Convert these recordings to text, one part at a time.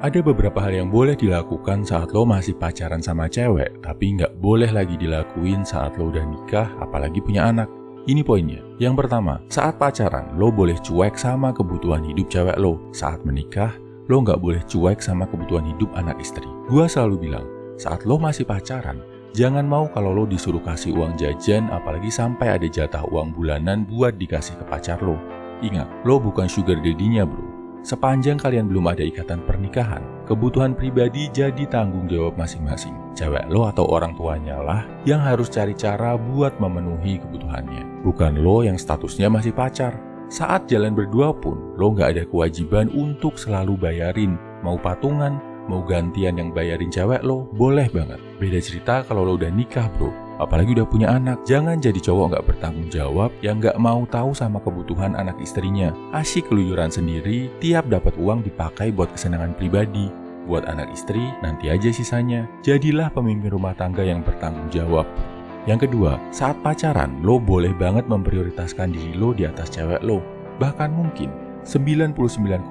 Ada beberapa hal yang boleh dilakukan saat lo masih pacaran sama cewek, tapi nggak boleh lagi dilakuin saat lo udah nikah, apalagi punya anak. Ini poinnya. Yang pertama, saat pacaran, lo boleh cuek sama kebutuhan hidup cewek lo. Saat menikah, lo nggak boleh cuek sama kebutuhan hidup anak istri. Gua selalu bilang, saat lo masih pacaran, jangan mau kalau lo disuruh kasih uang jajan, apalagi sampai ada jatah uang bulanan buat dikasih ke pacar lo. Ingat, lo bukan sugar daddy-nya bro. Sepanjang kalian belum ada ikatan pernikahan, kebutuhan pribadi jadi tanggung jawab masing-masing. Cewek lo atau orang tuanya lah yang harus cari cara buat memenuhi kebutuhannya. Bukan lo yang statusnya masih pacar. Saat jalan berdua pun, lo nggak ada kewajiban untuk selalu bayarin. Mau patungan, mau gantian yang bayarin cewek lo, boleh banget. Beda cerita kalau lo udah nikah bro. Apalagi udah punya anak, jangan jadi cowok nggak bertanggung jawab yang nggak mau tahu sama kebutuhan anak istrinya. Asyik keluyuran sendiri, tiap dapat uang dipakai buat kesenangan pribadi. Buat anak istri, nanti aja sisanya. Jadilah pemimpin rumah tangga yang bertanggung jawab. Yang kedua, saat pacaran, lo boleh banget memprioritaskan diri lo di atas cewek lo. Bahkan mungkin 99,99%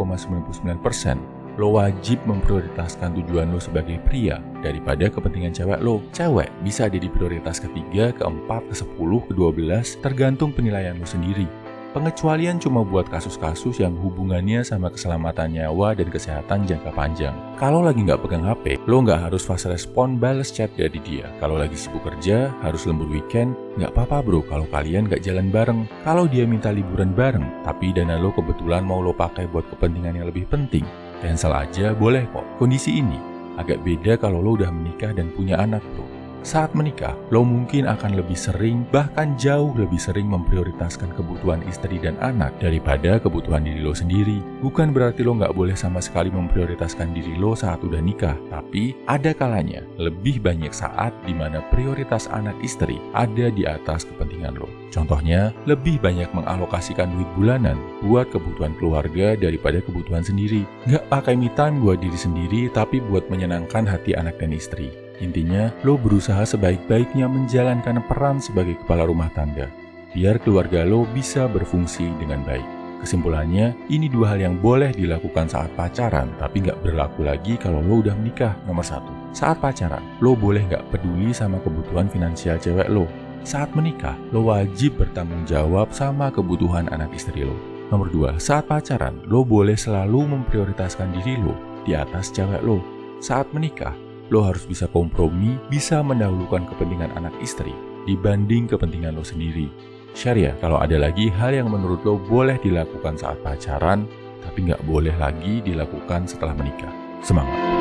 lo wajib memprioritaskan tujuan lo sebagai pria daripada kepentingan cewek lo. Cewek bisa jadi prioritas ketiga, keempat, ke-10, ke-12, tergantung penilaian lo sendiri. Pengecualian cuma buat kasus-kasus yang hubungannya sama keselamatan nyawa dan kesehatan jangka panjang. Kalau lagi nggak pegang HP, lo nggak harus fast respon bales chat dari dia. Kalau lagi sibuk kerja, harus lembur weekend, nggak apa-apa bro kalau kalian nggak jalan bareng. Kalau dia minta liburan bareng, tapi dana lo kebetulan mau lo pakai buat kepentingan yang lebih penting, cancel aja boleh kok. Kondisi ini agak beda kalau lo udah menikah dan punya anak bro. Saat menikah, lo mungkin akan lebih sering, bahkan jauh lebih sering memprioritaskan kebutuhan istri dan anak daripada kebutuhan diri lo sendiri. Bukan berarti lo nggak boleh sama sekali memprioritaskan diri lo saat udah nikah, tapi ada kalanya lebih banyak saat di mana prioritas anak istri ada di atas kepentingan lo. Contohnya, lebih banyak mengalokasikan duit bulanan buat kebutuhan keluarga daripada kebutuhan sendiri. Nggak pakai me time buat diri sendiri, tapi buat menyenangkan hati anak dan istri. Intinya, lo berusaha sebaik-baiknya menjalankan peran sebagai kepala rumah tangga, biar keluarga lo bisa berfungsi dengan baik. Kesimpulannya, ini dua hal yang boleh dilakukan saat pacaran, tapi nggak berlaku lagi kalau lo udah menikah. Nomor 1, saat pacaran, lo boleh nggak peduli sama kebutuhan finansial cewek lo. Saat menikah, lo wajib bertanggung jawab sama kebutuhan anak istri lo. Nomor 2, saat pacaran, lo boleh selalu memprioritaskan diri lo di atas cewek lo. Saat menikah, lo harus bisa kompromi, bisa mendahulukan kepentingan anak istri dibanding kepentingan lo sendiri. Share ya kalau ada lagi hal yang menurut lo boleh dilakukan saat pacaran, tapi nggak boleh lagi dilakukan setelah menikah. Semangat!